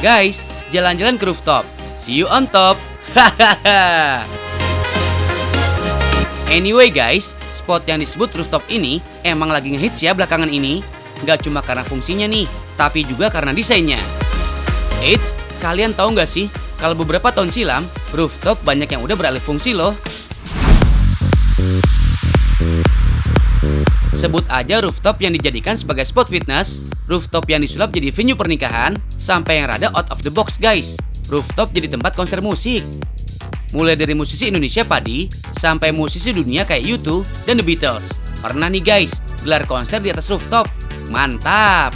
Guys, jalan-jalan ke rooftop. See you on top. Hahaha. Anyway guys, spot yang disebut rooftop ini emang lagi ngehits ya belakangan ini. Gak cuma karena fungsinya nih, tapi juga karena desainnya. Eits, kalian tahu nggak sih kalau beberapa tahun silam rooftop banyak yang udah beralih fungsi loh. Sebut aja rooftop yang dijadikan sebagai spot fitness, rooftop yang disulap jadi venue pernikahan, sampai yang rada out of the box guys. Rooftop jadi tempat konser musik. Mulai dari musisi Indonesia Padi, sampai musisi dunia kayak U2 dan The Beatles. Pernah nih guys, gelar konser di atas rooftop. Mantap!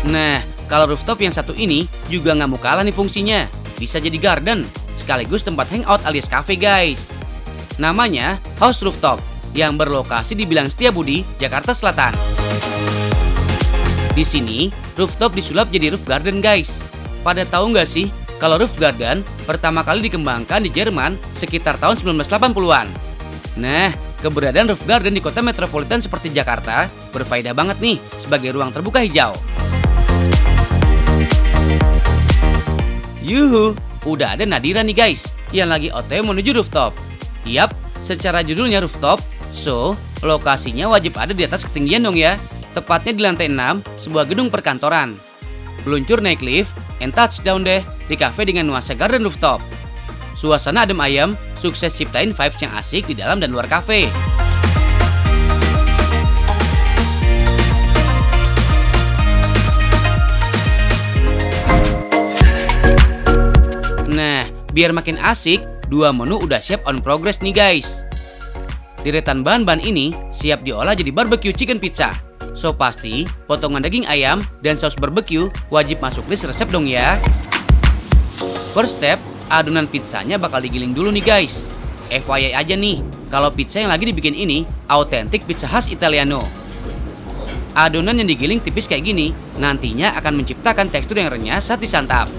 Nah, kalau rooftop yang satu ini juga nggak mau kalah nih fungsinya. Bisa jadi garden, sekaligus tempat hangout alias cafe guys. Namanya House Rooftop, yang berlokasi di Bilang Setiabudi, Jakarta Selatan. Di sini, rooftop disulap jadi roof garden guys. Pada tahu nggak sih, kalau roof garden pertama kali dikembangkan di Jerman sekitar tahun 1980-an. Nah, keberadaan roof garden di kota metropolitan seperti Jakarta berfaedah banget nih sebagai ruang terbuka hijau. Yuhu, udah ada Nadira nih guys, yang lagi OTW menuju rooftop. Yap, secara judulnya rooftop, so lokasinya wajib ada di atas ketinggian dong ya. Tepatnya di lantai 6, sebuah gedung perkantoran. Peluncur naik lift, and touchdown deh di cafe dengan nuansa garden rooftop. Suasana adem ayem, sukses ciptain vibes yang asik di dalam dan luar cafe. Nah, biar makin asik, dua menu udah siap on progress nih guys. Deretan bahan-bahan ini siap diolah jadi barbecue chicken pizza. So pasti potongan daging ayam dan saus barbecue wajib masuk list resep dong ya. First step, adonan pizzanya bakal digiling dulu nih guys. FYI aja nih, kalau pizza yang lagi dibikin ini autentik pizza khas Italiano. Adonan yang digiling tipis kayak gini nantinya akan menciptakan tekstur yang renyah saat disantap.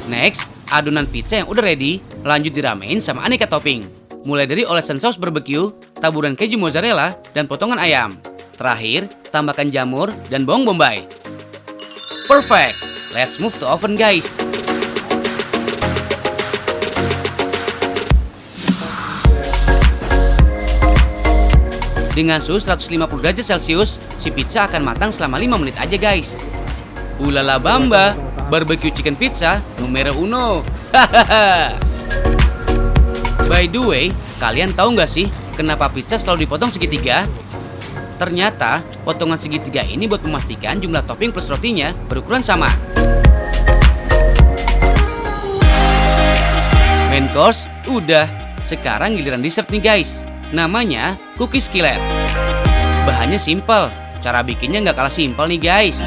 Next, adonan pizza yang udah ready lanjut diramein sama aneka topping. Mulai dari olesan saus barbecue, taburan keju mozzarella, dan potongan ayam. Terakhir, tambahkan jamur dan bawang bombay. Perfect! Let's move to oven guys. Dengan suhu 150 derajat Celcius, si pizza akan matang selama 5 menit aja guys. Ulala bamba, barbecue chicken pizza numero uno. Hahaha. By the way, kalian tahu nggak sih kenapa pizza selalu dipotong segitiga? Ternyata, potongan segitiga ini buat memastikan jumlah topping plus rotinya berukuran sama. Main course, udah. Sekarang giliran dessert nih guys. Namanya cookies skillet. Bahannya simple, cara bikinnya nggak kalah simpel nih guys.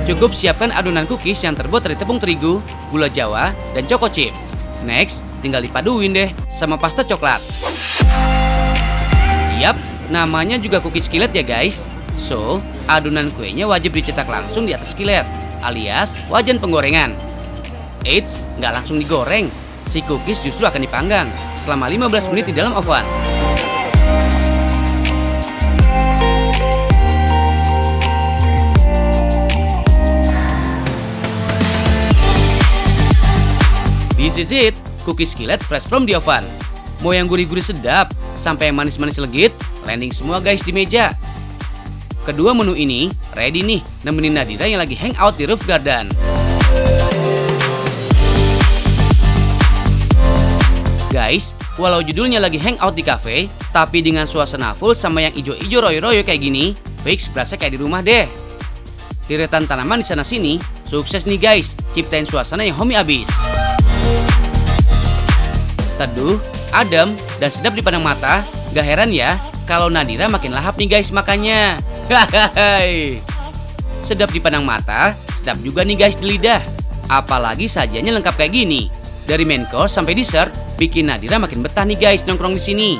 Cukup siapkan adonan cookies yang terbuat dari tepung terigu, gula jawa, dan choco chip. Next, tinggal dipaduin deh sama pasta coklat. Yap, namanya juga cookies skillet ya guys. So, adonan kuenya wajib dicetak langsung di atas skillet, alias wajan penggorengan. Eits, nggak langsung digoreng. Si cookies justru akan dipanggang selama 15 menit di dalam oven. This is it, cookies skillet fresh from the oven. Mau yang gurih-gurih sedap, sampai yang manis-manis legit, landing semua guys di meja. Kedua menu ini ready nih, nemenin Nadira yang lagi hangout di roof garden. Guys, walau judulnya lagi hangout di cafe, tapi dengan suasana full sama yang ijo-ijo royo-royo kayak gini, fix berasa kayak di rumah deh. Deretan tanaman di sana-sini, sukses nih guys, ciptain suasana yang homey abis. Teduh, adem, dan sedap dipandang mata. Gak heran ya kalau Nadira makin lahap nih guys makannya. Hahaha. Sedap dipandang mata, sedap juga nih guys di lidah. Apalagi sajiannya lengkap kayak gini. Dari main course sampai dessert, bikin Nadira makin betah nih guys nongkrong di sini.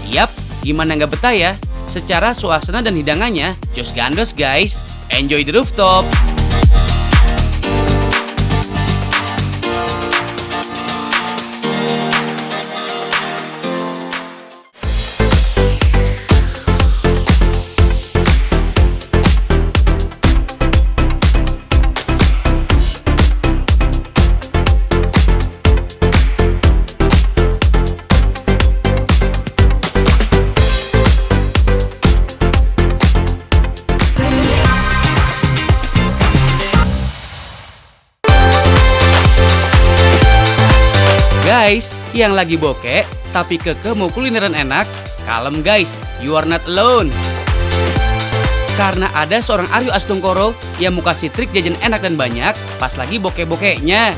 Yap, gimana nggak betah ya? Secara suasana dan hidangannya, jos gandos guys. Enjoy the rooftop. Guys, yang lagi bokeh tapi keke mau kulineran enak, kalem guys, you are not alone. Karena ada seorang Aryo Astungkoro yang mau kasih trik jajan enak dan banyak pas lagi bokeh-bokehnya.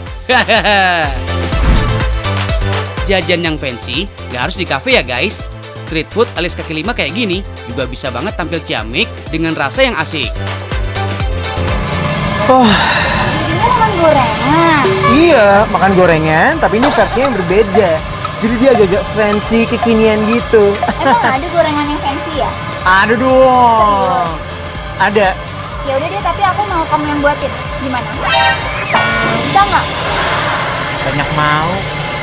Jajan yang fancy gak harus di cafe ya guys. Street food alias kaki lima kayak gini juga bisa banget tampil ciamik dengan rasa yang asik. Ini makan gorengan. Iya, makan gorengan, tapi ini versinya yang berbeda. Jadi dia agak fancy, kekinian gitu. Emang ada gorengan yang fancy ya? Ada dong. Ada. Ya udah deh, tapi aku mau kamu yang buatin. Gimana? Bisa nggak? Banyak mau.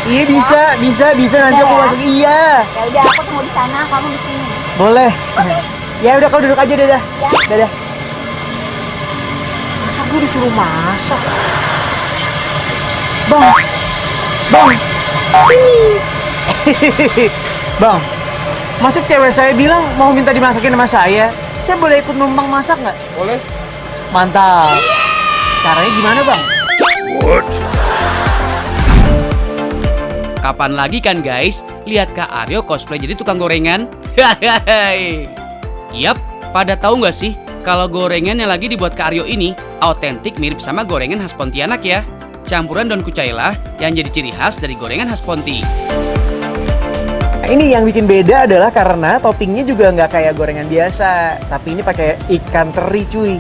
Iya bisa nanti Udah aku ya? masuk. Iya. Ya udah, aku tunggu di sana, kamu di sini. Boleh. Ya udah kau duduk aja dadah. Ya. Dadah. Masa gue disuruh masak? Bang. Sini. Bang. Masa cewek saya bilang mau minta dimasakin sama saya boleh ikut numpang masak nggak? Boleh. Mantap. Caranya gimana bang? Kapan lagi kan guys, lihat Kak Aryo cosplay jadi tukang gorengan? Yap, pada tahu nggak sih kalau gorengan yang lagi dibuat Kak Aryo ini autentik mirip sama gorengan khas Pontianak ya. Campuran daun kucailah yang jadi ciri khas dari gorengan khas Ponti. Ini yang bikin beda adalah karena toppingnya juga nggak kayak gorengan biasa, tapi ini pakai ikan teri cuy.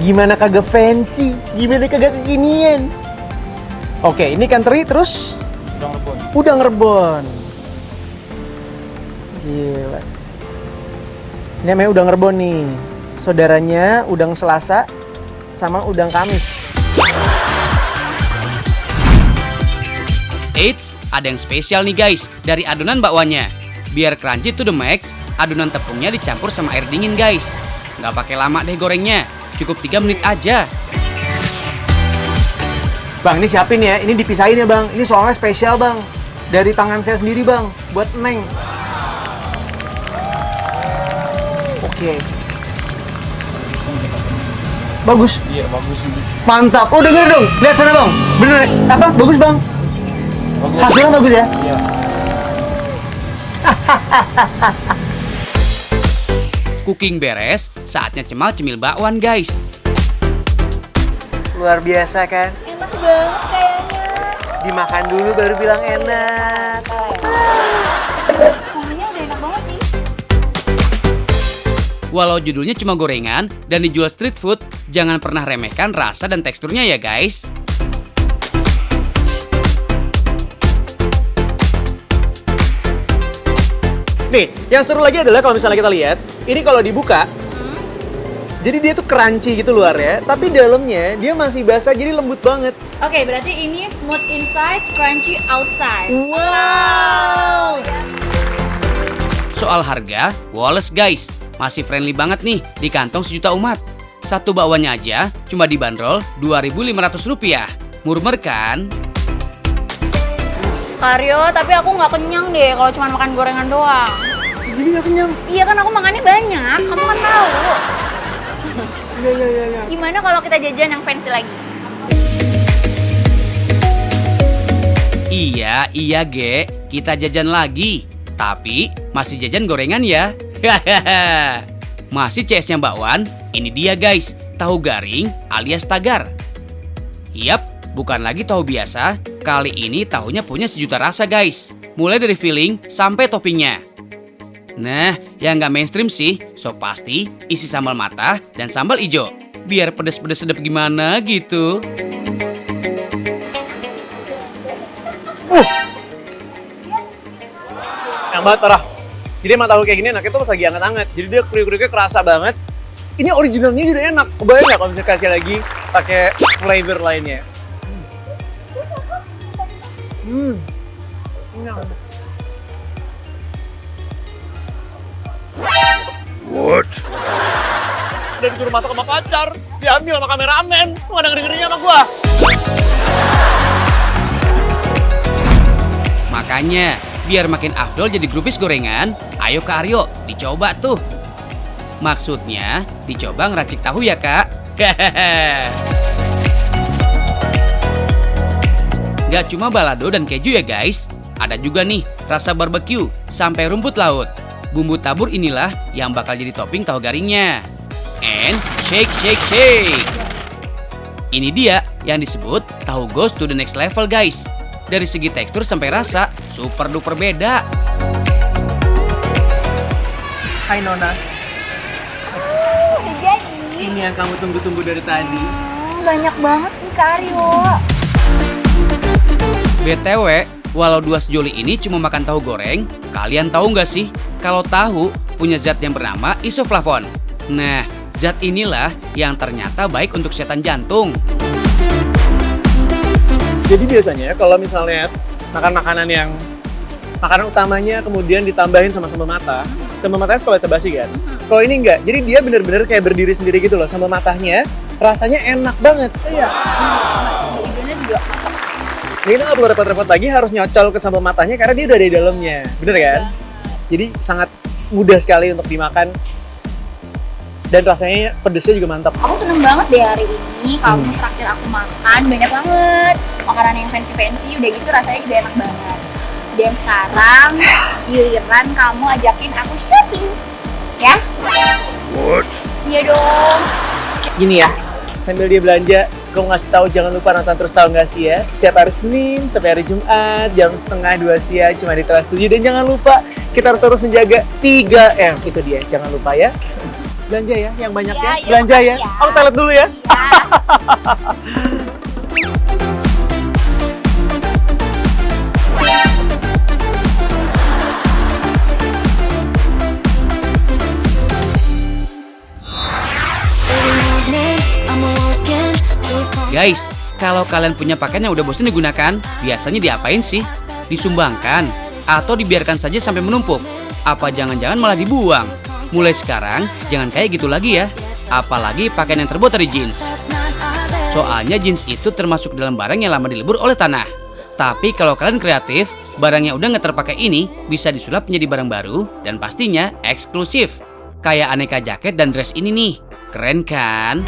Gimana kagak fancy? Gimana kagak kekinian? Oke, ini ikan teri terus udang rebon. Gila. Ini namanya udang rebon nih. Saudaranya udang Selasa sama udang Kamis. Eits, ada yang spesial nih guys dari adonan bakwannya. Biar crunchy to the max, adonan tepungnya dicampur sama air dingin guys. Nggak pakai lama deh gorengnya, cukup 3 menit aja. Bang, ini siapin ya. Ini dipisahin ya bang. Ini soalnya spesial bang. Dari tangan saya sendiri bang, buat Neng. Oke. Bagus. Iya, bagus ini. Mantap. Oh denger dong. Lihat sana bang. Bener. Apa? Bagus bang. Bagus. Hasilnya bagus ya. Iya. Cooking beres, saatnya cemal-cemil bakwan guys. Luar biasa kan? Enak banget kayaknya. Dimakan dulu baru bilang enak. Bumbunya udah enak banget sih. Walau judulnya cuma gorengan dan dijual street food, jangan pernah remehkan rasa dan teksturnya ya guys. Nih, yang seru lagi adalah kalau misalnya kita lihat, ini kalau dibuka, jadi dia tuh crunchy gitu luarnya, tapi dalamnya dia masih basah jadi lembut banget. Oke, berarti ini smooth inside, crunchy outside. Wow. Soal harga, Wallace guys, masih friendly banget nih di kantong sejuta umat. Satu bakwannya aja cuma dibanderol Rp2.500. Murmer kan? Karyo, tapi aku nggak kenyang deh kalau cuma makan gorengan doang. Segini gak kenyang. Iya kan aku makannya banyak, kamu kan tahu. Iya. Gimana kalau kita jajan yang fancy lagi? Iya Ge, kita jajan lagi. Tapi masih jajan gorengan ya. Masih CS-nya bakwan, ini dia guys, tahu garing alias tagar. Yap, bukan lagi tahu biasa, kali ini tahunya punya sejuta rasa guys. Mulai dari filling sampai toppingnya. Nah, yang nggak mainstream sih, so pasti isi sambal mata dan sambal ijo. Biar pedes-pedes sedap gimana gitu. Enak banget, parah. Jadi emang tahu kayak gini enaknya tuh pas lagi hangat-hangat. Jadi dia kriuk-kriuknya kerasa banget. Ini originalnya udah enak. Kebayang nggak kalau misalnya kasih lagi pakai flavor lainnya? Enak. What? Udah disuruh masak sama pacar, diambil sama kameramen. Lu gak ada ngeri-ngerinya sama gua. Makanya, biar makin afdol jadi grupis gorengan, ayo Kak Aryo, dicoba tuh. Maksudnya, dicoba ngeracik tahu ya Kak? Gak cuma balado dan keju ya guys, ada juga nih rasa barbecue sampai rumput laut. Bumbu tabur inilah yang bakal jadi topping tahu garingnya. And shake, shake, shake. Ini dia yang disebut tahu goes to the next level guys. Dari segi tekstur sampai rasa, super duper beda. Hai Nona, Udah jadi. ini yang kamu tunggu-tunggu dari tadi. Banyak banget nih Kak Aryo. BTW, walau dua sejoli ini cuma makan tahu goreng, kalian tahu nggak sih kalau tahu punya zat yang bernama isoflavon? Nah, zat inilah yang ternyata baik untuk kesehatan jantung. Jadi biasanya kalau misalnya makan makanan yang makanan utamanya kemudian ditambahin sama sambal matah, sambal matahnya suka basa-basi kan? Kalau ini enggak, jadi dia bener-bener kayak berdiri sendiri gitu loh. Sambal matahnya rasanya enak banget. Iya. Ibunya juga. Jadi kita nggak perlu repot-repot lagi harus nyocol ke sambal matahnya karena dia udah ada di dalamnya, bener kan? Jadi sangat mudah sekali untuk dimakan dan rasanya pedesnya juga mantap. Aku seneng banget deh hari ini. Kamu terakhir aku makan banyak banget makanan yang fancy-fancy. Udah gitu rasanya juga enak banget. Dan sekarang giliran kamu ajakin aku shopping, ya? What? Iya dong. Gini ya, sambil dia belanja, gue ngasih tahu jangan lupa nonton terus tahu nggak sih ya? Setiap hari Senin sampai hari Jumat jam 6:30 siang cuma di Trans 7. Dan jangan lupa kita harus terus menjaga 3M. Itu dia, jangan lupa ya. Belanja ya, yang banyak ya. Ya, Belanja ya. makasih ya. Aku toilet dulu ya. Iya. Guys, kalau kalian punya pakaian yang udah bosan digunakan, biasanya diapain sih? Disumbangkan? Atau dibiarkan saja sampai menumpuk? Apa jangan-jangan malah dibuang? Mulai sekarang, jangan kayak gitu lagi ya. Apalagi pakaian yang terbuat dari jeans. Soalnya jeans itu termasuk dalam barang yang lama dilebur oleh tanah. Tapi kalau kalian kreatif, barang yang udah nggak terpakai ini bisa disulap menjadi barang baru dan pastinya eksklusif. Kayak aneka jaket dan dress ini nih. Keren kan?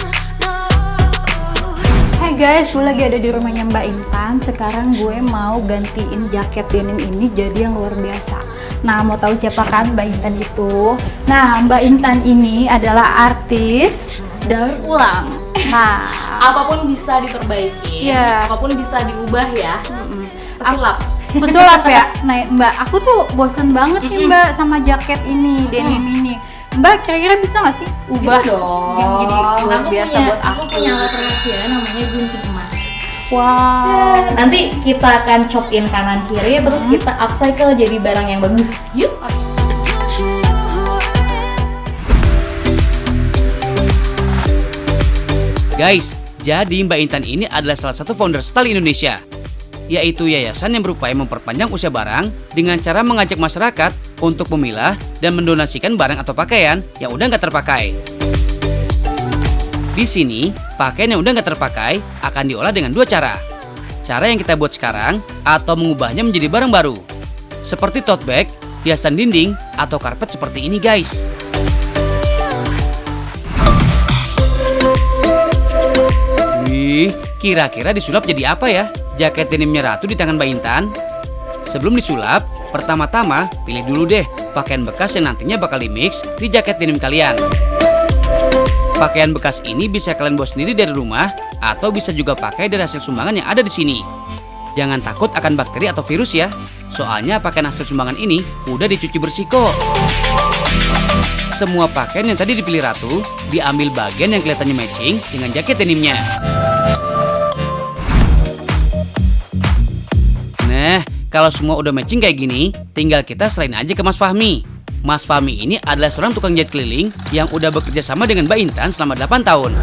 Hai guys, gue lagi ada di rumahnya Mbak Intan. Sekarang gue mau gantiin jaket denim ini jadi yang luar biasa. Nah, mau tahu siapa kan Mbak Intan itu? Nah, Mbak Intan ini adalah artis daur ulang. Nah, Apapun bisa diperbaiki, Iya. apapun bisa diubah ya. Pesulap. pesulap ya. Nah, Mbak, aku tuh bosen banget nih Mbak sama jaket ini, denim ini. Mbak, kira-kira bisa nggak sih ubah Bisa dong. yang jadi luar biasa buat aku punya alat rahasia namanya gunting emas. Wow. Nanti kita akan chop in kanan kiri, terus kita upcycle jadi barang yang bagus. Yuk. Guys, jadi Mbak Intan ini adalah salah satu founder Style Indonesia, yaitu yayasan yang berupaya memperpanjang usia barang dengan cara mengajak masyarakat untuk memilah dan mendonasikan barang atau pakaian yang udah nggak terpakai. Di sini, pakaian yang udah nggak terpakai akan diolah dengan dua cara. Cara yang kita buat sekarang atau mengubahnya menjadi barang baru. Seperti tote bag, hiasan dinding, atau karpet seperti ini guys. Wih, kira-kira disulap jadi apa ya? Jaket denimnya Ratu di tangan Mbak Intan. Sebelum disulap, pertama-tama pilih dulu deh pakaian bekas yang nantinya bakal dimix di jaket denim kalian. Pakaian bekas ini bisa kalian bawa sendiri dari rumah atau bisa juga pakai dari hasil sumbangan yang ada di sini. Jangan takut akan bakteri atau virus ya. Soalnya pakaian hasil sumbangan ini udah dicuci bersih kok. Semua pakaian yang tadi dipilih Ratu diambil bagian yang kelihatannya matching dengan jaket denimnya. Nah, kalau semua udah matching kayak gini, tinggal kita serahin aja ke Mas Fahmi. Mas Fahmi ini adalah seorang tukang jahit keliling yang udah bekerja sama dengan Mbak Intan selama 8 tahun.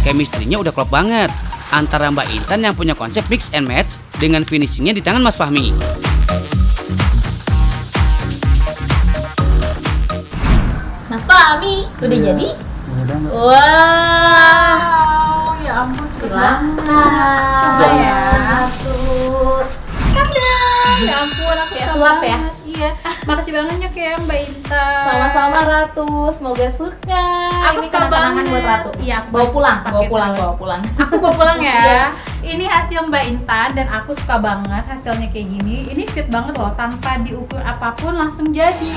Chemistry-nya udah klop banget antara Mbak Intan yang punya konsep mix and match dengan finishingnya di tangan Mas Fahmi. Mas Fahmi, udah jadi? Udah, Mbak. Wah, Ya ampun, silahkan. Coba ya. Ya ampun, aku Ya, suka suap ya? banget. Iya, makasih banget ya Mbak Intan. Sama-sama Ratu, semoga suka. Aku Ini suka kenang-kenangan banget. buat Ratu. Iya, aku bawa pulang, pakai bawa pulang, terus. bawa pulang. Aku bawa pulang ya. Iya. Ini hasil Mbak Intan dan aku suka banget hasilnya kayak gini. Ini fit banget loh, tanpa diukur apapun langsung jadi.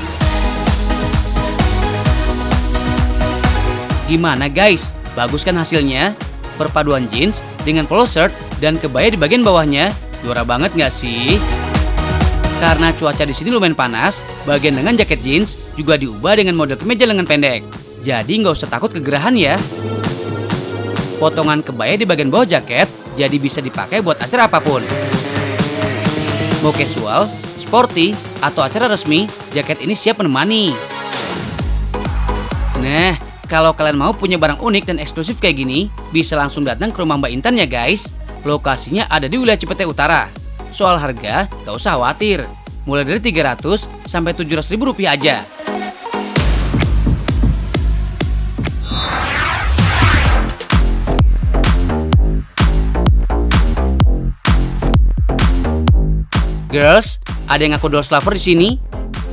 Gimana guys? Bagus kan hasilnya? Perpaduan jeans dengan polo shirt dan kebaya di bagian bawahnya. Juara banget nggak sih? Karena cuaca di sini lumayan panas, bagian lengan jaket jeans juga diubah dengan model kemeja lengan pendek. Jadi nggak usah takut kegerahan ya. Potongan kebaya di bagian bawah jaket jadi bisa dipakai buat acara apapun. Mau casual, sporty, atau acara resmi, jaket ini siap menemani. Nah, kalau kalian mau punya barang unik dan eksklusif kayak gini, bisa langsung datang ke rumah Mbak Intan ya guys. Lokasinya ada di wilayah Cipete Utara. Soal harga, gak usah khawatir. Mulai dari 300 sampai 700 ribu rupiah aja. Girls, ada yang ngaku dolls lover di sini?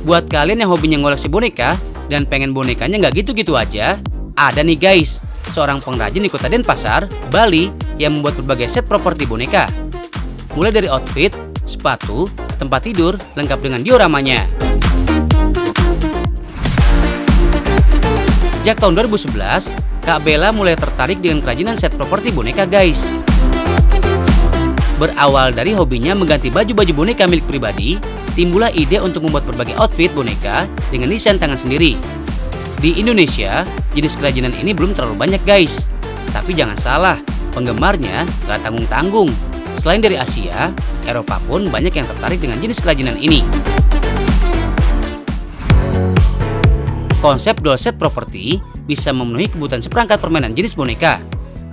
Buat kalian yang hobinya ngoleksi boneka dan pengen bonekanya nggak gitu-gitu aja, ada nih guys, seorang pengrajin di Kota Denpasar, Bali, yang membuat berbagai set properti boneka. Mulai dari outfit, sepatu, tempat tidur, lengkap dengan dioramanya. Sejak tahun 2011, Kak Bella mulai tertarik dengan kerajinan set properti boneka guys. Berawal dari hobinya mengganti baju-baju boneka milik pribadi, timbullah ide untuk membuat berbagai outfit boneka dengan desain tangan sendiri. Di Indonesia, jenis kerajinan ini belum terlalu banyak guys. Tapi jangan salah, penggemarnya gak tanggung-tanggung. Selain dari Asia, Eropa pun banyak yang tertarik dengan jenis kerajinan ini. Konsep doll set property bisa memenuhi kebutuhan seperangkat permainan jenis boneka,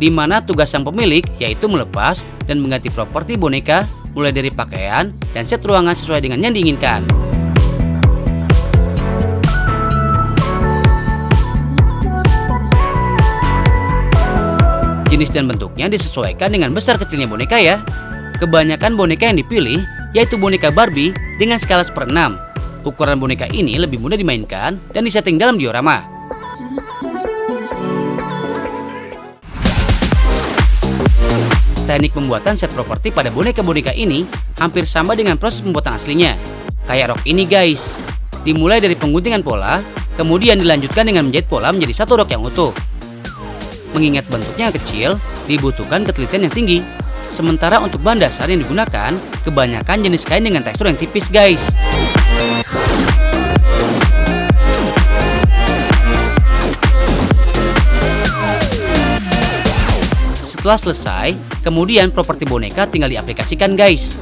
di mana tugas sang pemilik yaitu melepas dan mengganti properti boneka mulai dari pakaian dan set ruangan sesuai dengan yang diinginkan. Jenis dan bentuknya disesuaikan dengan besar kecilnya boneka ya. Kebanyakan boneka yang dipilih yaitu boneka Barbie dengan skala 1/6. Ukuran boneka ini lebih mudah dimainkan dan disetting dalam diorama. Teknik pembuatan set properti pada boneka-boneka ini hampir sama dengan proses pembuatan aslinya. Kayak rok ini guys. Dimulai dari pengguntingan pola, kemudian dilanjutkan dengan menjahit pola menjadi satu rok yang utuh. Mengingat bentuknya yang kecil, dibutuhkan ketelitian yang tinggi. Sementara untuk bahan dasar yang digunakan, kebanyakan jenis kain dengan tekstur yang tipis guys. Setelah selesai, kemudian properti boneka tinggal diaplikasikan guys.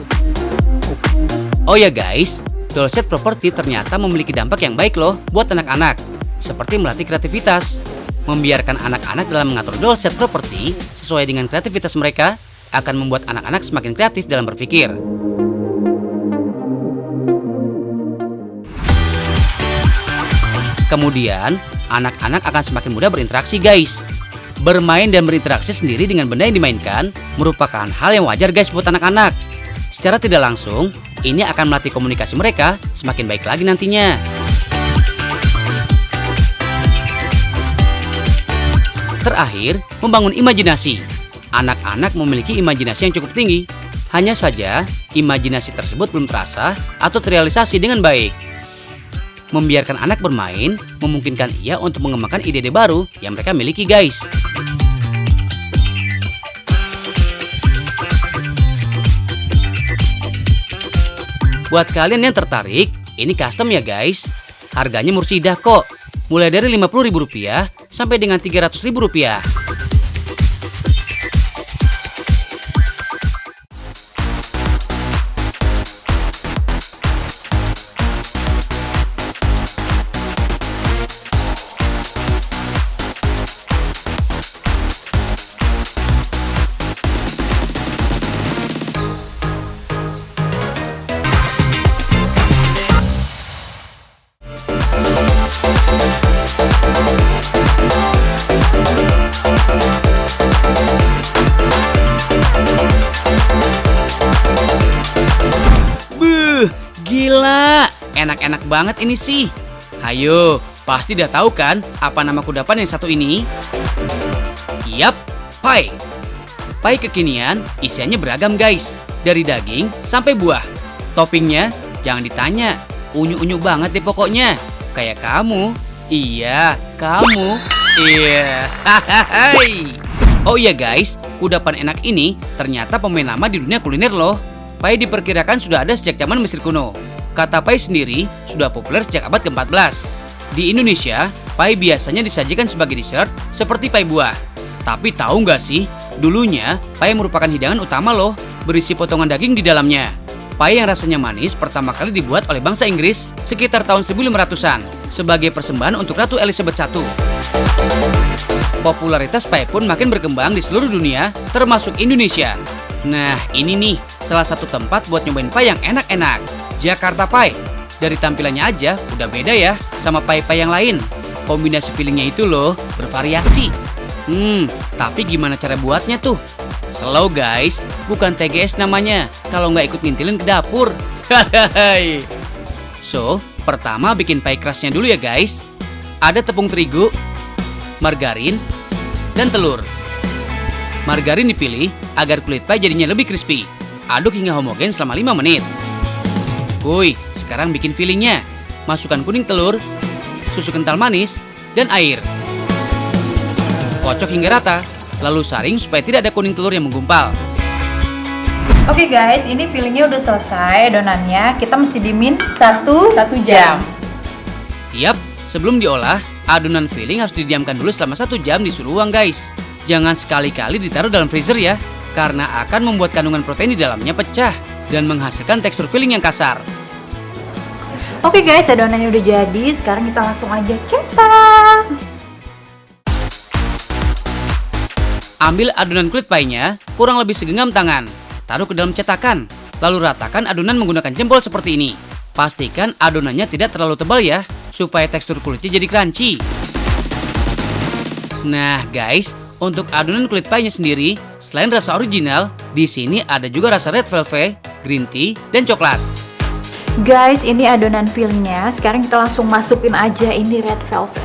Oh ya guys, doll set properti ternyata memiliki dampak yang baik loh buat anak-anak. Seperti melatih kreativitas. Membiarkan anak-anak dalam mengatur doll set properti sesuai dengan kreativitas mereka akan membuat anak-anak semakin kreatif dalam berpikir. Kemudian, anak-anak akan semakin mudah berinteraksi guys. Bermain dan berinteraksi sendiri dengan benda yang dimainkan merupakan hal yang wajar guys buat anak-anak. Secara tidak langsung, ini akan melatih komunikasi mereka semakin baik lagi nantinya. Terakhir, membangun imajinasi. Anak-anak memiliki imajinasi yang cukup tinggi. Hanya saja, imajinasi tersebut belum terasa atau terrealisasi dengan baik. Membiarkan anak bermain memungkinkan ia untuk mengembangkan ide-ide baru yang mereka miliki guys. Buat kalian yang tertarik, ini custom ya guys. Harganya mursidah kok. Mulai dari Rp50.000 sampai dengan Rp300.000. Gila, enak-enak banget ini sih. Hayo, pasti udah tahu kan apa nama kudapan yang satu ini? Yap, pie. Pie kekinian isiannya beragam guys. Dari daging sampai buah. Toppingnya jangan ditanya, unyu-unyu banget deh pokoknya. Kayak kamu. Iya, kamu. Iya. Hahaha. Oh iya guys, kudapan enak ini ternyata pemain lama di dunia kuliner loh. Pie diperkirakan sudah ada sejak zaman Mesir kuno. Kata pie sendiri sudah populer sejak abad ke-14. Di Indonesia, pie biasanya disajikan sebagai dessert seperti pie buah. Tapi tahu nggak sih, dulunya pie merupakan hidangan utama loh, berisi potongan daging di dalamnya. Pie yang rasanya manis pertama kali dibuat oleh bangsa Inggris sekitar tahun 1500-an sebagai persembahan untuk Ratu Elizabeth I. Popularitas pie pun makin berkembang di seluruh dunia, termasuk Indonesia. Nah, ini nih salah satu tempat buat nyobain pie yang enak-enak. Jakarta Pie. Dari tampilannya aja udah beda ya sama pie-pie yang lain. Kombinasi fillingnya itu loh bervariasi. Tapi gimana cara buatnya tuh? Slow guys, bukan TGS namanya kalau nggak ikut ngintilin ke dapur. So, pertama bikin pie crustnya dulu ya guys. Ada tepung terigu, margarin, dan telur. Margarin dipilih agar kulit pie jadinya lebih crispy. Aduk hingga homogen selama 5 menit. Kuy, sekarang bikin fillingnya. Masukkan kuning telur, susu kental manis, dan air. Kocok hingga rata, lalu saring supaya tidak ada kuning telur yang menggumpal. Oke guys, ini fillingnya udah selesai adonannya. Kita mesti diemin 1 jam. Yap, sebelum diolah, adonan filling harus didiamkan dulu selama 1 jam di suhu ruang guys. Jangan sekali-kali ditaruh dalam freezer ya, karena akan membuat kandungan protein di dalamnya pecah dan menghasilkan tekstur filling yang kasar. Oke guys, adonannya udah jadi. Sekarang kita langsung aja cetak. Ambil adonan kulit pie-nya kurang lebih segenggam tangan. Taruh ke dalam cetakan, lalu ratakan adonan menggunakan jempol seperti ini. Pastikan adonannya tidak terlalu tebal ya, supaya tekstur kulitnya jadi crunchy. Nah guys, untuk adonan kulit pie-nya sendiri, selain rasa original, di sini ada juga rasa red velvet, green tea, dan coklat. Guys, ini adonan fillingnya. Sekarang kita langsung masukin aja ini red velvet.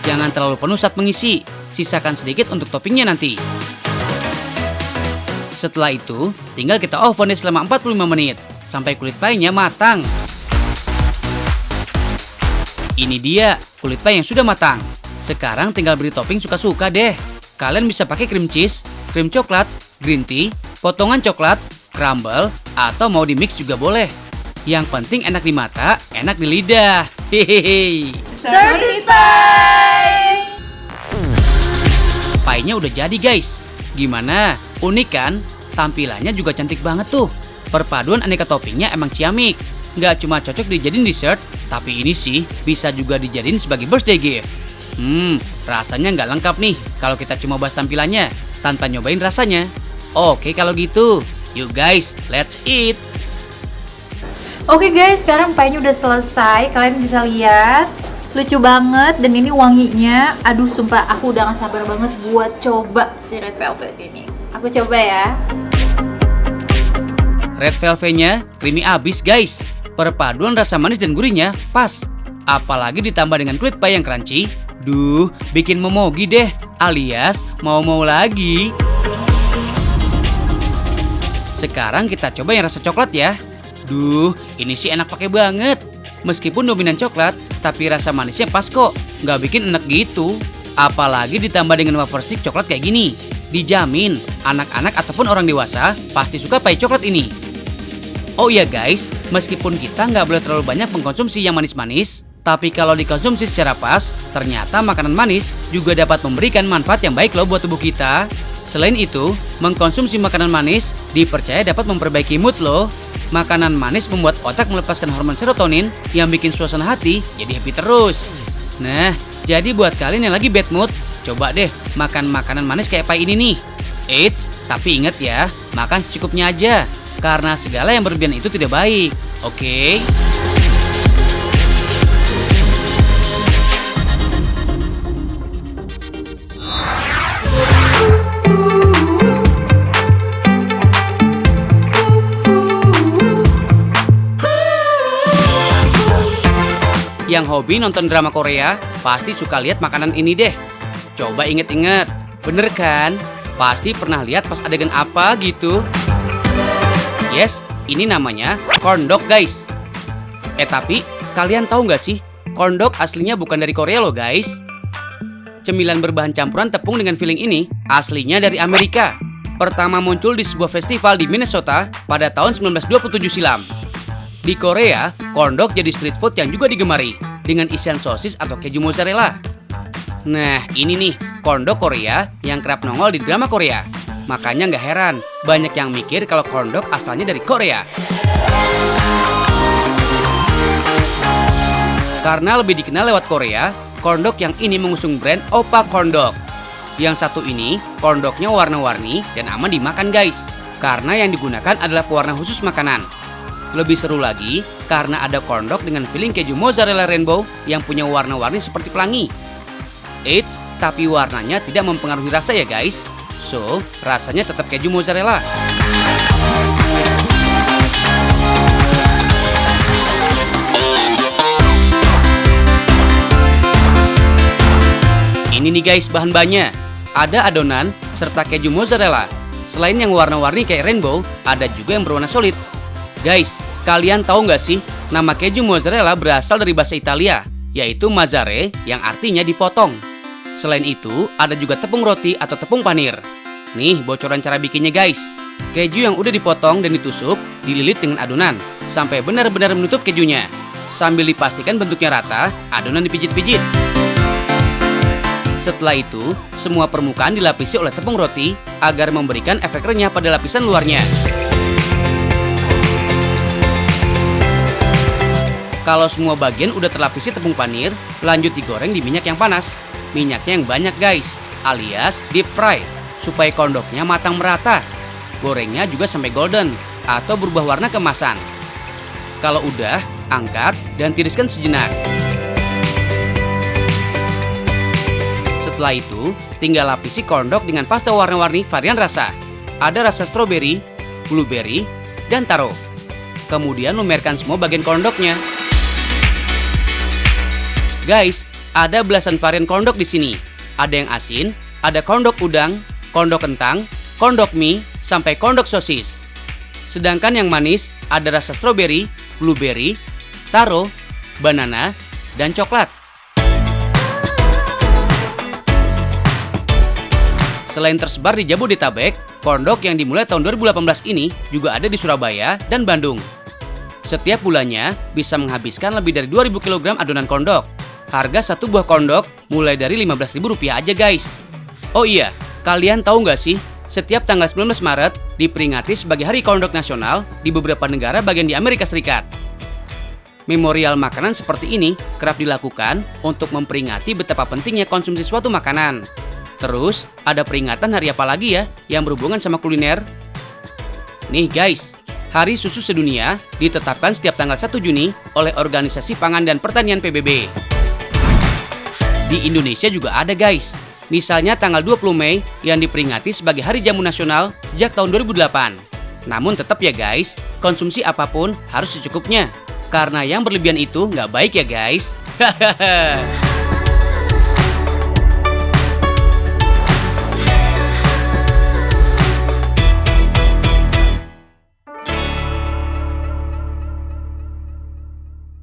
Jangan terlalu penuh saat mengisi, sisakan sedikit untuk toppingnya nanti. Setelah itu, tinggal kita oven deh selama 45 menit, sampai kulit pie-nya matang. Ini dia, kulit pie yang sudah matang. Sekarang tinggal beri topping suka-suka deh. Kalian bisa pakai cream cheese, krim coklat, green tea, potongan coklat, crumble, atau mau di mix juga boleh. Yang penting enak di mata, enak di lidah. Hehehe. Serve pie! Pie-nya udah jadi guys. Gimana? Unik kan? Tampilannya juga cantik banget tuh. Perpaduan aneka toppingnya emang ciamik. Nggak cuma cocok dijadiin dessert, tapi ini sih bisa juga dijadiin sebagai birthday gift. Rasanya nggak lengkap nih kalau kita cuma bahas tampilannya tanpa nyobain rasanya. Oke kalau gitu, yuk guys, let's eat. Oke guys, sekarang pie-nya udah selesai. Kalian bisa lihat, lucu banget dan ini wanginya. Aduh, sumpah aku udah gak sabar banget buat coba si red velvet ini. Aku coba ya. Red velvetnya creamy abis guys. Perpaduan rasa manis dan gurihnya pas. Apalagi ditambah dengan kulit pie yang crunchy. Duh, bikin memogi deh, alias mau-mau lagi. Sekarang kita coba yang rasa coklat ya. Duh, ini sih enak pakai banget. Meskipun dominan coklat, tapi rasa manisnya pas kok. Nggak bikin enak gitu. Apalagi ditambah dengan wafer stick coklat kayak gini. Dijamin, anak-anak ataupun orang dewasa pasti suka pie coklat ini. Oh iya guys, meskipun kita nggak boleh terlalu banyak mengkonsumsi yang manis-manis, tapi kalau dikonsumsi secara pas, ternyata makanan manis juga dapat memberikan manfaat yang baik loh buat tubuh kita. Selain itu, mengkonsumsi makanan manis dipercaya dapat memperbaiki mood loh. Makanan manis membuat otak melepaskan hormon serotonin yang bikin suasana hati jadi happy terus. Nah, jadi buat kalian yang lagi bad mood, coba deh makan makanan manis kayak pie ini nih. Eits, tapi ingat ya, makan secukupnya aja. Karena segala yang berlebihan itu tidak baik. Oke? Yang hobi nonton drama Korea pasti suka lihat makanan ini deh. Coba inget-inget, bener kan? Pasti pernah lihat pas adegan apa gitu. Yes, ini namanya corn dog guys. Tapi kalian tahu nggak sih, corn dog aslinya bukan dari Korea loh guys. Cemilan berbahan campuran tepung dengan filling ini aslinya dari Amerika. Pertama muncul di sebuah festival di Minnesota pada tahun 1927 silam. Di Korea, corn dog jadi street food yang juga digemari dengan isian sosis atau keju mozzarella. Nah, ini nih, corn dog Korea yang kerap nongol di drama Korea. Makanya nggak heran, banyak yang mikir kalau corn dog asalnya dari Korea. Karena lebih dikenal lewat Korea, corn dog yang ini mengusung brand Oppa Corn Dog. Yang satu ini, corn dognya warna-warni dan aman dimakan guys. Karena yang digunakan adalah pewarna khusus makanan. Lebih seru lagi, karena ada corn dog dengan filling keju mozzarella rainbow yang punya warna-warni seperti pelangi. Eits, tapi warnanya tidak mempengaruhi rasa ya guys. So, rasanya tetap keju mozzarella. Ini nih guys bahan-bahannya. Ada adonan serta keju mozzarella. Selain yang warna-warni kayak rainbow, ada juga yang berwarna solid. Guys, kalian tahu nggak sih, nama keju mozzarella berasal dari bahasa Italia, yaitu mazzare yang artinya dipotong. Selain itu, ada juga tepung roti atau tepung panir. Nih, bocoran cara bikinnya guys. Keju yang udah dipotong dan ditusuk, dililit dengan adonan, sampai benar-benar menutup kejunya. Sambil dipastikan bentuknya rata, adonan dipijit-pijit. Setelah itu, semua permukaan dilapisi oleh tepung roti agar memberikan efek renyah pada lapisan luarnya. Kalau semua bagian udah terlapisi tepung panir, lanjut digoreng di minyak yang panas. Minyaknya yang banyak guys, alias deep fry, supaya corn dognya matang merata. Gorengnya juga sampai golden atau berubah warna keemasan. Kalau udah, angkat dan tiriskan sejenak. Setelah itu, tinggal lapisi corn dog dengan pasta warna-warni varian rasa. Ada rasa strawberry, blueberry, dan taro. Kemudian lumerkan semua bagian corn dognya. Guys, ada belasan varian corn dog di sini. Ada yang asin, ada corn dog udang, corn dog kentang, corn dog mie, sampai corn dog sosis. Sedangkan yang manis ada rasa strawberry, blueberry, taro, banana, dan coklat. Selain tersebar di Jabodetabek, corn dog yang dimulai tahun 2018 ini juga ada di Surabaya dan Bandung. Setiap bulannya bisa menghabiskan lebih dari 2000 kg adonan corn dog. Harga satu buah corn dog mulai dari Rp15.000 aja guys. Oh iya, kalian tahu nggak sih? Setiap tanggal 19 Maret diperingati sebagai Hari Corn Dog Nasional di beberapa negara bagian di Amerika Serikat. Memorial makanan seperti ini kerap dilakukan untuk memperingati betapa pentingnya konsumsi suatu makanan. Terus, ada peringatan hari apa lagi ya yang berhubungan sama kuliner? Nih guys, Hari Susu Sedunia ditetapkan setiap tanggal 1 Juni oleh Organisasi Pangan dan Pertanian PBB. Di Indonesia juga ada guys. Misalnya tanggal 20 Mei yang diperingati sebagai Hari Jamu Nasional sejak tahun 2008. Namun tetap ya guys, konsumsi apapun harus secukupnya. Karena yang berlebihan itu nggak baik ya guys. Hahaha.